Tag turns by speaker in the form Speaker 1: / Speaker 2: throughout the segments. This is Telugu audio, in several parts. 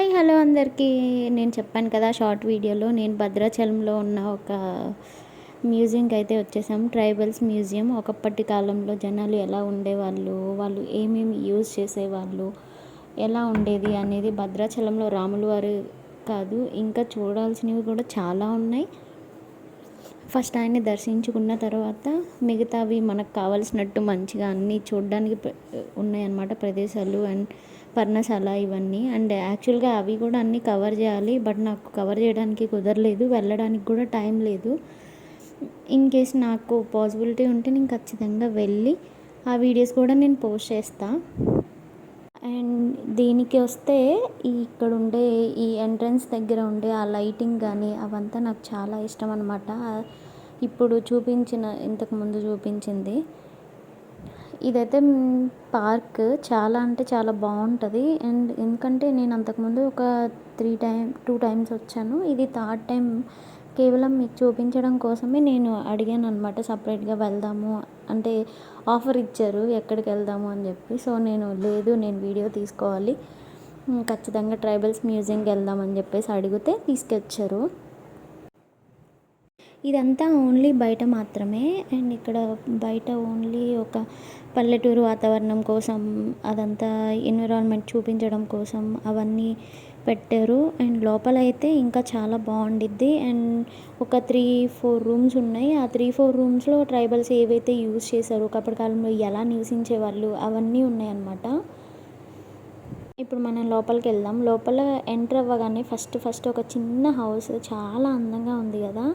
Speaker 1: హాయ్ హలో అందరికీ. నేను చెప్పాను కదా షార్ట్ వీడియోలో, నేను భద్రాచలంలో ఉన్న ఒక మ్యూజియంకి అయితే వచ్చేసాం. Tribals museum. ఒకప్పటి కాలంలో జనాలు ఎలా ఉండేవాళ్ళు, వాళ్ళు ఏమేమి యూజ్ చేసేవాళ్ళు, ఎలా ఉండేది అనేది భద్రాచలంలో రాములు వారు కాదు, ఇంకా చూడాల్సినవి కూడా చాలా ఉన్నాయి. ఫస్ట్ ఆయన్ని దర్శించుకున్న తర్వాత మిగతావి మనకు కావాల్సినట్టు మంచిగా అన్నీ చూడడానికి ఉన్నాయన్నమాట ప్రదేశాలు అండ్ పర్ణశాల ఇవన్నీ. అండ్ యాక్చువల్గా అవి కూడా అన్నీ కవర్ చేయాలి, బట్ నాకు కవర్ చేయడానికి కుదరలేదు, వెళ్ళడానికి కూడా టైం లేదు. ఇన్ కేస్ నాకు పాసిబిలిటీ ఉంటే నేను ఖచ్చితంగా వెళ్ళి ఆ వీడియోస్ కూడా నేను పోస్ట్ చేస్తాను. అండ్ దీనికి వస్తే ఇక్కడ ఉండే ఈ ఎంట్రన్స్ దగ్గర ఉండే ఆ లైటింగ్ కానీ అవంతా నాకు చాలా ఇష్టం అనమాట. ఇప్పుడు చూపించిన ఇంతకుముందు చూపించింది ఇదైతే పార్క్ చాలా అంటే చాలా బాగుంటుంది. అండ్ ఎందుకంటే నేను అంతకుముందు ఒక 2 టైమ్స్ వచ్చాను, ఇది 3rd టైం. కేవలం మీకు చూపించడం కోసమే నేను అడిగాను అనమాట, సపరేట్గా వెళ్దాము అంటే ఆఫర్ ఇచ్చారు ఎక్కడికి వెళ్దాము అని చెప్పి. సో నేను వీడియో తీసుకోవాలి, ఖచ్చితంగా ట్రైబల్స్ మ్యూజియంకి వెళ్దామని చెప్పేసి అడిగితే తీసుకొచ్చారు. ఇదంతా ఓన్లీ బయట మాత్రమే. అండ్ ఇక్కడ బయట ఓన్లీ ఒక పల్లెటూరు వాతావరణం కోసం, అదంతా ఎన్విరాన్మెంట్ చూపించడం కోసం అవన్నీ పెట్టారు. అండ్ లోపల అయితే ఇంకా చాలా బాగుండిద్ది. అండ్ ఒక 3-4 రూమ్స్ ఉన్నాయి. ఆ 3-4 రూమ్స్లో ట్రైబల్స్ ఏవైతే యూజ్ చేశారో, ఒకప్పటి కాలంలో ఎలా నివసించే వాళ్ళు అవన్నీ ఉన్నాయన్నమాట. ఇప్పుడు మనం లోపలికి వెళ్దాం. లోపల ఎంటర్ అవ్వగానే ఫస్ట్ ఒక చిన్న హౌస్ చాలా అందంగా ఉంది కదా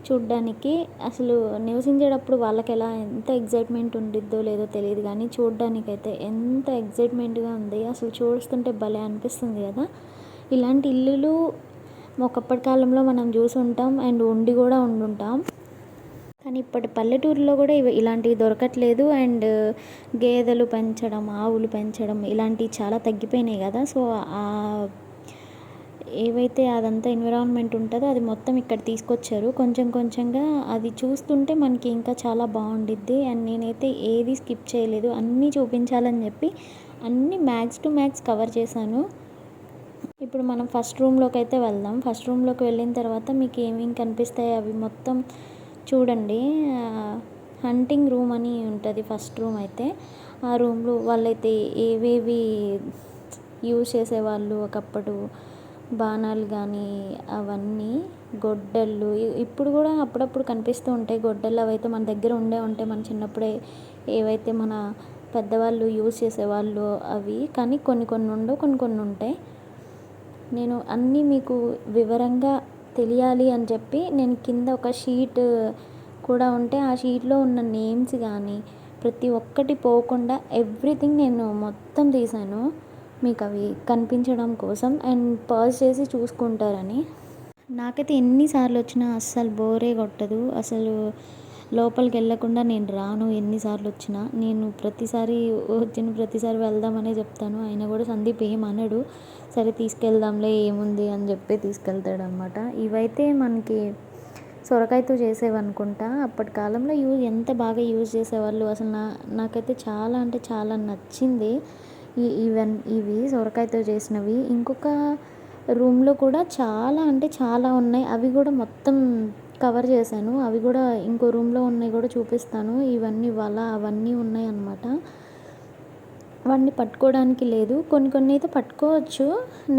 Speaker 1: చూడ్డానికి. అసలు నివసించేటప్పుడు వాళ్ళకి ఎంత ఎగ్జైట్మెంట్ ఉండిద్దో లేదో తెలియదు, కానీ చూడ్డానికైతే ఎంత ఎగ్జైట్మెంట్గా ఉంది. అసలు చూస్తుంటే భలే అనిపిస్తుంది కదా. ఇలాంటి ఇల్లులు ఒకప్పటి కాలంలో మనం చూసి ఉంటాం అండ్ ఉండి కూడా ఉండుంటాం, కానీ ఇప్పటి పల్లెటూరులో కూడా ఇలాంటివి దొరకట్లేదు. అండ్ గేదెలు పెంచడం, ఆవులు పెంచడం ఇలాంటివి చాలా తగ్గిపోయినాయి కదా. సో ఏవైతే అదంతా ఎన్విరాన్మెంట్ ఉంటుందో అది మొత్తం ఇక్కడ తీసుకొచ్చారు. కొంచెం కొంచెంగా అది చూస్తుంటే మనకి ఇంకా చాలా బాగుండిద్ది. అండ్ నేనైతే ఏది స్కిప్ చేయలేదు, అన్నీ చూపించాలని చెప్పి అన్నీ మ్యాక్స్ టు మ్యాక్స్ కవర్ చేశాను. ఇప్పుడు మనం ఫస్ట్ రూమ్లోకి అయితే వెళ్దాం. ఫస్ట్ రూమ్లోకి వెళ్ళిన తర్వాత మీకు ఏమేమి కనిపిస్తాయి అవి మొత్తం చూడండి. హంటింగ్ రూమ్ అని ఉంటుంది ఫస్ట్ రూమ్ అయితే. ఆ రూమ్లో వాళ్ళైతే ఏవేవి యూజ్ చేసేవాళ్ళు ఒకప్పుడు, బాణాలు కానీ అవన్నీ, గొడ్డళ్ళు ఇప్పుడు కూడా అప్పుడప్పుడు కనిపిస్తూ ఉంటాయి. గొడ్డళ్ళు అవైతే మన దగ్గర ఉంటాయి మన చిన్నప్పుడే, ఏవైతే మన పెద్దవాళ్ళు యూజ్ చేసేవాళ్ళు అవి. కానీ కొన్ని ఉండవు, కొన్ని ఉంటాయి. నేను అన్నీ మీకు వివరంగా తెలియాలి అని చెప్పి నేను కింద ఒక షీట్ కూడా ఉంటే ఆ షీట్లో ఉన్న నేమ్స్ కానీ ప్రతి ఒక్కటి పోకుండా ఎవ్రీథింగ్ నేను మొత్తం తీశాను మీకు అవి కనిపించడం కోసం అండ్ పాజ్ చేసి చూసుకుంటారని. నాకైతే ఎన్నిసార్లు వచ్చినా అస్సలు బోరే కొట్టదు. అసలు లోపలికి వెళ్ళకుండా నేను రాను. ఎన్నిసార్లు వచ్చినా నేను వచ్చిన ప్రతిసారి వెళ్దామనే చెప్తాను. అయినా కూడా సందీప్ ఏమనడు, సరే తీసుకెళ్దాంలే ఏముంది అని చెప్పి తీసుకెళ్తాడు అనమాట. ఇవైతే మనకి సొరకాయతో చేసేవనుకుంటా. అప్పటి కాలంలో ఎంత బాగా యూజ్ చేసేవాళ్ళు. అసలు నాకైతే చాలా అంటే చాలా నచ్చింది ఇవి సొరకాయతో చేసినవి. ఇంకొక రూమ్లో కూడా చాలా అంటే చాలా ఉన్నాయి, అవి కూడా మొత్తం కవర్ చేశాను. అవి కూడా ఇంకో రూమ్లో ఉన్నాయి కూడా చూపిస్తాను. ఇవన్నీ అవన్నీ ఉన్నాయి అన్నమాట. అవన్నీ పట్టుకోవడానికి లేదు, కొన్ని అయితే పట్టుకోవచ్చు.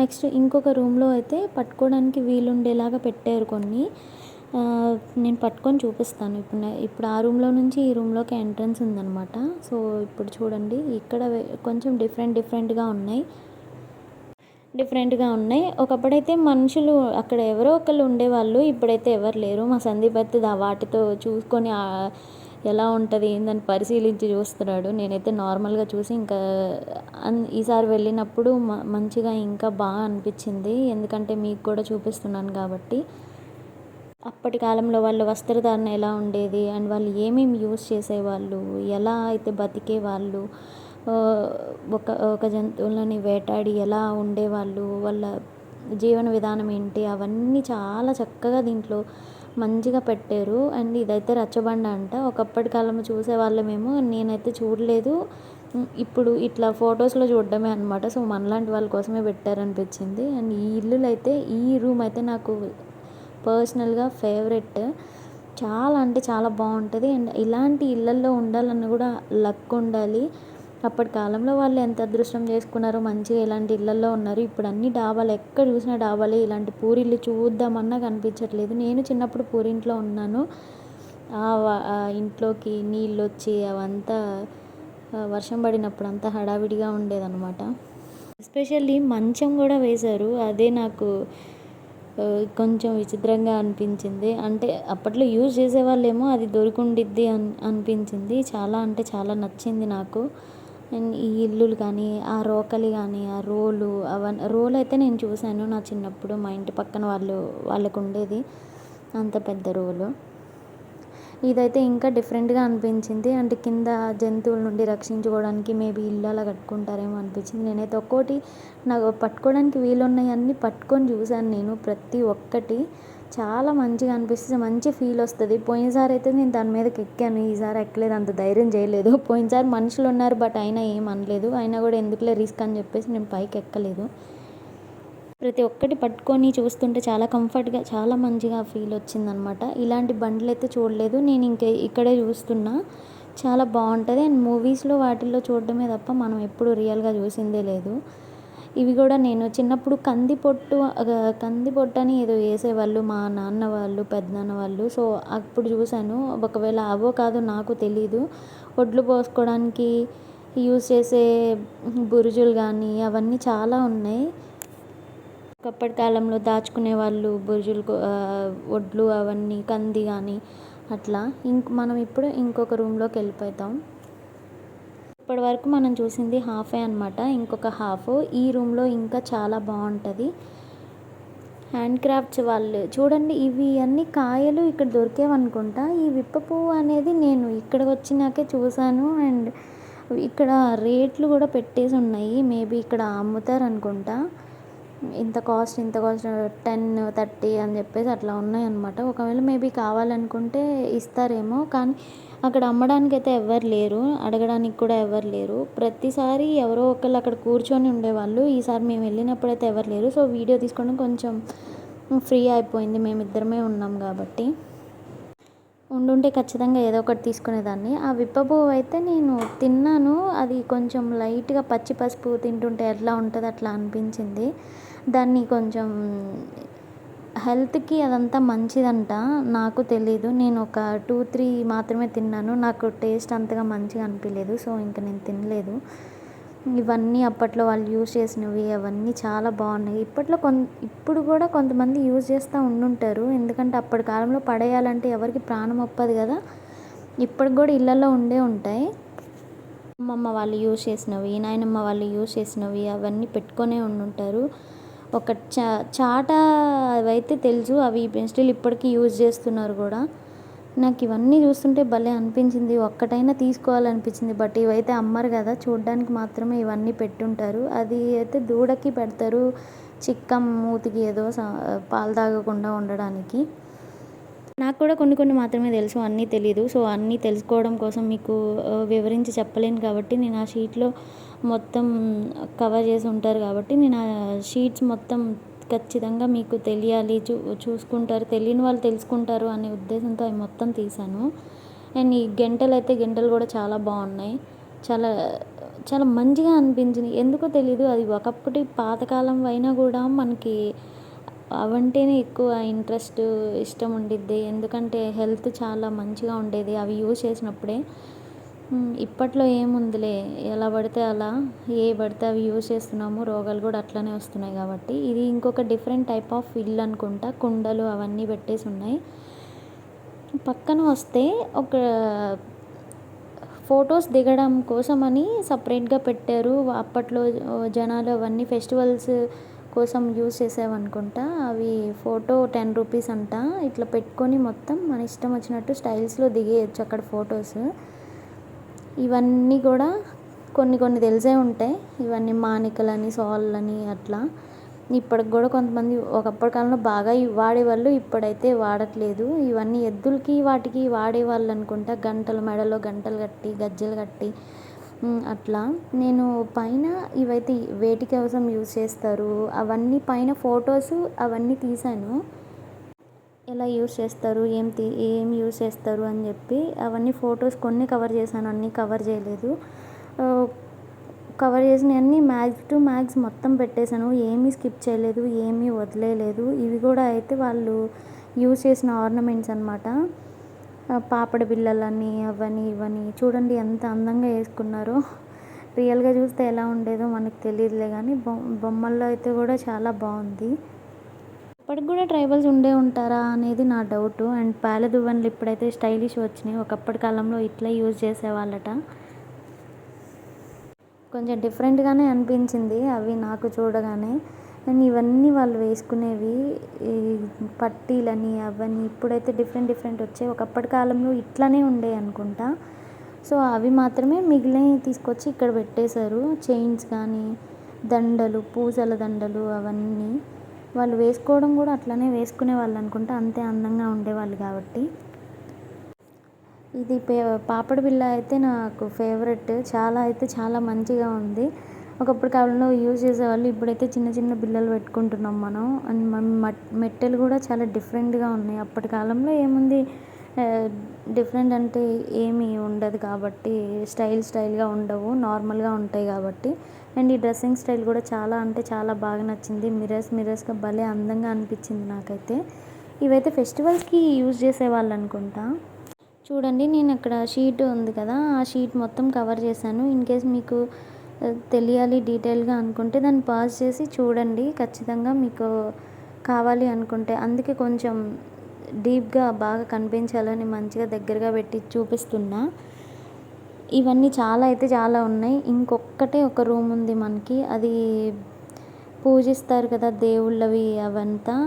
Speaker 1: నెక్స్ట్ ఇంకొక రూమ్లో అయితే పట్టుకోవడానికి వీలుండేలాగా పెట్టారు కొన్ని. నేను పట్టుకొని చూపిస్తాను. ఇప్పుడు ఆ రూమ్లో నుంచి ఈ రూమ్లోకి ఎంట్రన్స్ ఉందన్నమాట. సో ఇప్పుడు చూడండి, ఇక్కడ కొంచెం డిఫరెంట్గా ఉన్నాయి. ఒకప్పుడైతే మనుషులు అక్కడ ఎవరో ఒకళ్ళు ఉండేవాళ్ళు, ఇప్పుడైతే ఎవరు లేరు. మా సందీప్ అయితే వాటితో చూసుకొని ఎలా ఉంటుంది ఏందని పరిశీలించి చూస్తున్నాడు. నేనైతే నార్మల్గా చూసి ఇంకా ఈసారి వెళ్ళినప్పుడు మంచిగా ఇంకా బాగా అనిపించింది, ఎందుకంటే మీకు కూడా చూపిస్తున్నాను కాబట్టి. అప్పటి కాలంలో వాళ్ళ వస్త్రధారణ ఎలా ఉండేది అండ్ వాళ్ళు ఏమేమి యూజ్ చేసేవాళ్ళు, ఎలా అయితే బతికేవాళ్ళు, ఒక జంతువులని వేటాడి ఎలా ఉండేవాళ్ళు, వాళ్ళ జీవన విధానం ఏంటి, అవన్నీ చాలా చక్కగా దీంట్లో మంచిగా పెట్టారు. అండ్ ఇదైతే రచ్చబండ అంట. ఒకప్పటి కాలంలో చూసేవాళ్ళమేమో, నేనైతే చూడలేదు. ఇప్పుడు ఇట్లా ఫొటోస్‌లో చూడడమే అనమాట. సో, మనలాంటి వాళ్ళ కోసమే పెట్టారనిపించింది. అండ్ ఈ ఇల్లులైతే ఈ రూమ్ అయితే నాకు పర్సనల్‌గా ఫేవరెట్. చాలా అంటే చాలా బావుంటది. అండ్ ఇలాంటి ఇళ్లల్లో ఉండాలన్నా కూడా లక్ ఉండాలి. అప్పటి కాలంలో వాళ్ళు ఎంత అదృష్టం చేసుకున్నారో మంచిగా ఇలాంటి ఇళ్లల్లో ఉన్నారు. ఇప్పుడు అన్ని డాబాలు ఎక్కడ చూసినా డాబాలే. ఇలాంటి పూరిల్లు చూద్దామన్నా కనిపించట్లేదు. నేను చిన్నప్పుడు పూరింట్లో ఉన్నాను. ఆ ఇంట్లోకి నీళ్ళొచ్చి అవంతా వర్షం పడినప్పుడు అంతా హడావిడిగా ఉండేదనమాట. ఎస్పెషల్లీ మంచం కూడా వేశారు. అదే నాకు కొంచెం విచిత్రంగా అనిపించింది. అంటే అప్పట్లో యూజ్ చేసేవాళ్ళేమో అది దొరికుండిద్ది అనిపించింది. చాలా అంటే చాలా నచ్చింది నాకు. అండ్ ఈ ఇల్లులు కానీ, ఆ రోకలి కానీ, ఆ రోలు రోలు అయితే నేను చూశాను నా చిన్నప్పుడు. మా ఇంటి పక్కన వాళ్ళకు ఉండేది అంత పెద్ద రోలు. ఇదైతే ఇంకా డిఫరెంట్గా అనిపించింది. అంటే కింద జంతువుల నుండి రక్షించుకోవడానికి మేబీ ఇల్లు అలా కట్టుకుంటారేమో అనిపించింది. నేనైతే ఒక్కోటి నాకు పట్టుకోవడానికి వీలున్నాయన్నీ పట్టుకొని చూశాను నేను. ప్రతి ఒక్కటి చాలా మంచిగా అనిపిస్తుంది. మంచి ఫీల్ వస్తుంది. పోయినసారి అయితే నేను దాని మీదకి ఎక్కాను. ఈసారి ఎక్కలేదు, అంత ధైర్యం చేయలేదు. పోయినసారి మనుషులు ఉన్నారు బట్ అయినా ఏం అనలేదు. అయినా కూడా ఎందుకులే రిస్క్ అని చెప్పేసి నేను పైకి ఎక్కలేదు. ప్రతి ఒక్కటి పట్టుకొని చూస్తుంటే చాలా కంఫర్ట్గా చాలా మంచిగా ఫీల్ వచ్చిందనమాట. ఇలాంటి బండ్లు అయితే చూడలేదు. నేను ఇక్కడే చూస్తున్నా. చాలా బాగుంటుంది. అండ్ మూవీస్లో వాటిల్లో చూడడమే తప్ప మనం ఎప్పుడు రియల్గా చూసిందే లేదు. ఇవి కూడా నేను చిన్నప్పుడు కందిపొట్టు అని ఏదో వేసేవాళ్ళు మా నాన్న వాళ్ళు, పెద్దనాన్న వాళ్ళు. సో అప్పుడు చూశాను. ఒకవేళ అవో కాదో నాకు తెలీదు. ఒడ్లు పోసుకోవడానికి యూజ్ చేసే బురుజులు కానీ అవన్నీ చాలా ఉన్నాయి. ఒకప్పటి కాలంలో దాచుకునే వాళ్ళు బురుజులు, వడ్లు అవన్నీ కంది కానీ అట్లా. మనం ఇప్పుడు ఇంకొక రూమ్లోకి వెళ్ళిపోతాం. ఇప్పటి వరకు మనం చూసింది హాఫే అనమాట. ఇంకొక హాఫ్ ఈ రూమ్లో ఇంకా చాలా బాగుంటుంది. హ్యాండ్ క్రాఫ్ట్స్ వాళ్ళు చూడండి. ఇవి అన్ని కాయలు ఇక్కడ దొరికేవనుకుంటా. ఈ విప్ప పువ్వు అనేది నేను ఇక్కడికి వచ్చినాకే చూశాను. అండ్ ఇక్కడ రేట్లు కూడా పెట్టేసి ఉన్నాయి. మేబీ ఇక్కడ అమ్ముతారు అనుకుంటా. ఇంత కాస్ట్ 10-30 అని చెప్పేసి అట్లా ఉన్నాయన్నమాట. ఒకవేళ మేబీ కావాలనుకుంటే ఇస్తారేమో. కానీ అక్కడ అమ్మడానికి అయితే ఎవరు లేరు, అడగడానికి కూడా ఎవరు లేరు. ప్రతిసారి ఎవరో ఒకళ్ళు అక్కడ కూర్చొని ఉండేవాళ్ళు. ఈసారి మేము వెళ్ళినప్పుడైతే ఎవరు లేరు. సో వీడియో తీసుకోవడం కొంచెం ఫ్రీ అయిపోయింది. మేమిద్దరమే ఉన్నాం కాబట్టి. ఉండుంటే ఖచ్చితంగా ఏదో ఒకటి తీసుకునేదాన్ని. ఆ విప్ప పువ్వు అయితే నేను తిన్నాను. అది కొంచెం లైట్గా పచ్చి పసుపు తింటుంటే ఎట్లా ఉంటుంది అట్లా అనిపించింది. దాన్ని కొంచెం హెల్త్కి అదంతా మంచిదంట. నాకు తెలీదు. నేను ఒక 2-3 మాత్రమే తిన్నాను. నాకు టేస్ట్ అంతగా మంచిగా అనిపించలేదు. సో ఇంకా నేను తినలేదు. ఇవన్నీ అప్పట్లో వాళ్ళు యూజ్ చేసినవి అవన్నీ చాలా బాగున్నాయి. ఇప్పుడు కూడా కొంతమంది యూజ్ చేస్తూ ఉండుంటారు. ఎందుకంటే అప్పటి కాలంలో పడేయాలంటే ఎవరికి ప్రాణం ఒప్పదు కదా. ఇప్పటికి కూడా ఇళ్ళల్లో ఉండే ఉంటాయి. అమ్మమ్మ వాళ్ళు యూజ్ చేసినవి, నాయనమ్మ వాళ్ళు యూజ్ చేసినవి అవన్నీ పెట్టుకొనే ఉండుంటారు. ఒక చాట అవైతే తెలుసు. అవి స్టిల్ ఇప్పటికీ యూజ్ చేస్తున్నారు కూడా. నాకు ఇవన్నీ చూస్తుంటే భలే అనిపించింది. ఒక్కటైనా తీసుకోవాలనిపించింది. బట్ ఇవైతే అమ్మరు కదా, చూడడానికి మాత్రమే ఇవన్నీ పెట్టుంటారు. అది అయితే దూడకి పెడతారు, చిక్కం మూతికి ఏదో పాలు తాగకుండా ఉండడానికి. నాకు కూడా కొన్ని మాత్రమే తెలుసు, అన్నీ తెలీదు. సో అన్నీ తెలుసుకోవడం కోసం మీకు వివరించి చెప్పలేను కాబట్టి నేను ఆ షీట్లో మొత్తం కవర్ చేసి ఉంటారు కాబట్టి నేను ఆ షీట్స్ మొత్తం ఖచ్చితంగా మీకు తెలియాలి, చూసుకుంటారు, తెలియని వాళ్ళు తెలుసుకుంటారు అనే ఉద్దేశంతో అవి మొత్తం తీశాను. అండ్ ఈ గంటలు కూడా చాలా బాగున్నాయి. చాలా చాలా మంచిగా అనిపించింది. ఎందుకో తెలీదు, అది ఒకప్పటి పాతకాలం అయినా కూడా మనకి అవంటేనే ఎక్కువ ఇంట్రెస్ట్, ఇష్టం ఉండిద్ది. ఎందుకంటే హెల్త్ చాలా మంచిగా ఉండేది అవి యూజ్ చేసినప్పుడే. ఇప్పట్లో ఏముందిలే, ఎలా పడితే అలా పడితే అవి యూజ్ చేస్తున్నాము, రోగాలు కూడా అట్లనే వస్తున్నాయి కాబట్టి. ఇది ఇంకొక డిఫరెంట్ టైప్ ఆఫ్ ఇల్లు అనుకుంటా. కుండలు అవన్నీ పెట్టేసి ఉన్నాయి. పక్కన వస్తే ఒక ఫొటోస్ దిగడం కోసమని సపరేట్గా పెట్టారు. అప్పట్లో జనాలు అవన్నీ ఫెస్టివల్స్ కోసం యూజ్ చేసేవనుకుంటా. అవి ఫోటో 10 రూపీస్ అంట. ఇట్లా పెట్టుకొని మొత్తం మన ఇష్టం వచ్చినట్టు స్టైల్స్లో దిగేయచ్చు అక్కడ ఫొటోస్. ఇవన్నీ కూడా కొన్ని తెలిసే ఉంటాయి. ఇవన్నీ మానికలని, సాల్లని అట్లా. ఇప్పటికి కూడా కొంతమంది ఒకప్పటి కాలంలో బాగా వాడేవాళ్ళు, ఇప్పుడైతే వాడట్లేదు. ఇవన్నీ ఎద్దులకి వాటికి వాడేవాళ్ళు అనుకుంటా. మెడలో గంటలు కట్టి, గజ్జెలు కట్టి అట్లా నేను పైన ఇవైతే వేటి కోసం యూజ్ చేస్తారు అవన్నీ పైన ఫొటోస్ అవన్నీ తీశాను. ఎలా యూజ్ చేస్తారు, ఏం యూజ్ చేస్తారు అని చెప్పి అవన్నీ ఫొటోస్ కొన్ని కవర్ చేశాను, అన్నీ కవర్ చేయలేదు. కవర్ చేసినవన్నీ మ్యాక్స్ టు మ్యాక్స్ మొత్తం పెట్టేశాను, ఏమీ స్కిప్ చేయలేదు, ఏమీ వదిలేయలేదు. ఇవి కూడా అయితే వాళ్ళు యూజ్ చేసిన ఆర్నమెంట్స్ అనమాట. పాపడ బిళ్ళలని అవని ఇవని చూడండి ఎంత అందంగా వేసుకున్నారో. రియల్గా చూస్తే ఎలా ఉండేదో మనకు తెలియదులే, కానీ బొమ్మల్లో అయితే కూడా చాలా బాగుంది. ఇప్పటికి కూడా ట్రైబల్స్ ఉండే ఉంటారా అనేది నా డౌట్. అండ్ పాల దువ్వెనలు ఇప్పుడైతే స్టైలిష్ వచ్చినాయి, ఒకప్పటి కాలంలో ఇట్లా యూజ్ చేసేవాళ్ళట. కొంచెం డిఫరెంట్గానే అనిపించింది అవి నాకు చూడగానే. అండ్ ఇవన్నీ వాళ్ళు వేసుకునేవి ఈ పట్టీలని అవన్నీ ఇప్పుడైతే డిఫరెంట్ వచ్చాయి, ఒకప్పటి కాలంలో ఇట్లానే ఉండే అనుకుంటా. సో అవి మాత్రమే మిగిలినవి తీసుకొచ్చి ఇక్కడ పెట్టేశారు. చైన్స్ కానీ దండలు, పూసల దండలు అవన్నీ వాళ్ళు వేసుకోవడం కూడా అట్లనే వేసుకునే వాళ్ళు అనుకుంటా, అంతే అందంగా ఉండేవాళ్ళు కాబట్టి. ఇది పాపడి బిళ్ళ అయితే నాకు ఫేవరెట్, చాలా మంచిగా ఉంది. ఒకప్పుడు కాలంలో యూజ్ చేసేవాళ్ళు, ఇప్పుడైతే చిన్న చిన్న బిళ్ళలు పెట్టుకుంటున్నాం మనం. అండ్ మెట్టెలు కూడా చాలా డిఫరెంట్గా ఉన్నాయి. అప్పటి కాలంలో ఏముంది, డిఫరెంట్ అంటే ఏమీ ఉండదు కాబట్టి, స్టైల్గా ఉండవు, నార్మల్గా ఉంటాయి కాబట్టి. అండ్ ఈ డ్రెస్సింగ్ స్టైల్ కూడా చాలా అంటే చాలా బాగా నచ్చింది. మిరర్స్గా భలే అందంగా అనిపించింది నాకైతే. ఇవైతే ఫెస్టివల్స్కి యూజ్ చేసేవాళ్ళు అనుకుంటా. చూడండి నేను అక్కడ షీట్ ఉంది కదా, ఆ షీట్ మొత్తం కవర్ చేశాను. ఇన్ కేస్ మీకు తెలియాలి డీటెయిల్గా అనుకుంటే దాన్ని పాజ్ చేసి చూడండి, ఖచ్చితంగా మీకు కావాలి అనుకుంటే. అందుకే కొంచెం డీప్గా బాగా కనిపించాలని మంచిగా దగ్గరగా పెట్టి చూపిస్తున్నా. ఇవన్నీ చాలా ఉన్నాయి. ఇంకొక్కటే ఒక రూమ్ ఉంది మనకి, అది పూజిస్తారు కదా దేవుళ్ళవి, అవంతా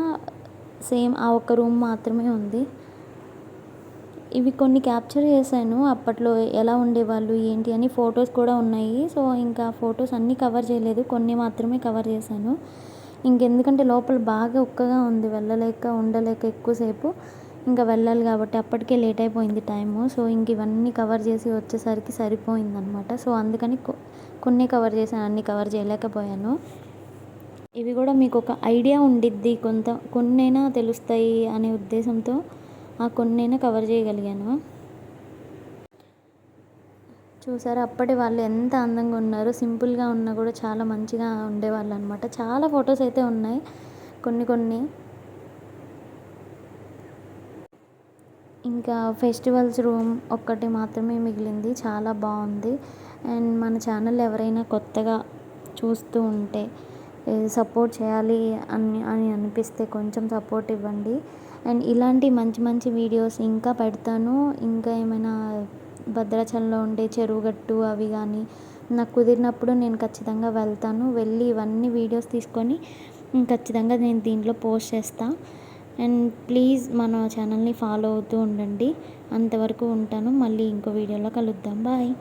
Speaker 1: సేమ్ ఆ ఒక్క రూమ్ మాత్రమే ఉంది. ఇవి కొన్ని క్యాప్చర్ చేశాను, అప్పట్లో ఎలా ఉండేవాళ్ళు ఏంటి అని ఫొటోస్ కూడా ఉన్నాయి. సో ఇంకా ఫొటోస్ అన్నీ కవర్ చేయలేదు, కొన్ని మాత్రమే కవర్ చేశాను. ఇంకెందుకంటే లోపల బాగా ఉక్కగా ఉంది, ఉండలేక ఎక్కువసేపు ఇంకా వెళ్ళాలి కాబట్టి. అప్పటికే లేట్ అయిపోయింది టైము. సో ఇంక ఇవన్నీ కవర్ చేసి వచ్చేసరికి సరిపోయిందనమాట. సో అందుకని కొన్ని కవర్ చేశాను, అన్నీ కవర్ చేయలేకపోయాను. ఇవి కూడా మీకు ఒక ఐడియా ఉండిద్ది, కొన్నైనా తెలుస్తాయి అనే ఉద్దేశంతో ఆ కొన్నైనా కవర్ చేయగలిగాను. చూసారా అప్పటి వాళ్ళు ఎంత అందంగా ఉన్నారు, సింపుల్గా ఉన్నా కూడా చాలా మంచిగా ఉండేవాళ్ళు అనమాట. చాలా ఫొటోస్ అయితే ఉన్నాయి, కొన్ని. ఇంకా ఫెస్టివల్స్ రూమ్ ఒక్కటి మాత్రమే మిగిలింది, చాలా బాగుంది. అండ్ మన ఛానల్ ఎవరైనా కొత్తగా చూస్తూ ఉంటే సపోర్ట్ చేయాలి అని అనిపిస్తే కొంచెం సపోర్ట్ ఇవ్వండి. అండ్ ఇలాంటి మంచి వీడియోస్ ఇంకా పెడతాను. ఇంకా ఏమైనా భద్రాచలంలో ఉండే చెరువుగట్టు అవి కానీ నాకు కుదిరినప్పుడు నేను ఖచ్చితంగా వెళ్తాను. వెళ్ళి ఇవన్నీ వీడియోస్ తీసుకొని ఖచ్చితంగా నేను దీంట్లో పోస్ట్ చేస్తాను. అండ్ ప్లీజ్ మన ఛానల్ని ఫాలో అవుతూ ఉండండి. అంతవరకు ఉంటాను, మళ్ళీ ఇంకో వీడియోలో కలుద్దాం. బాయ్.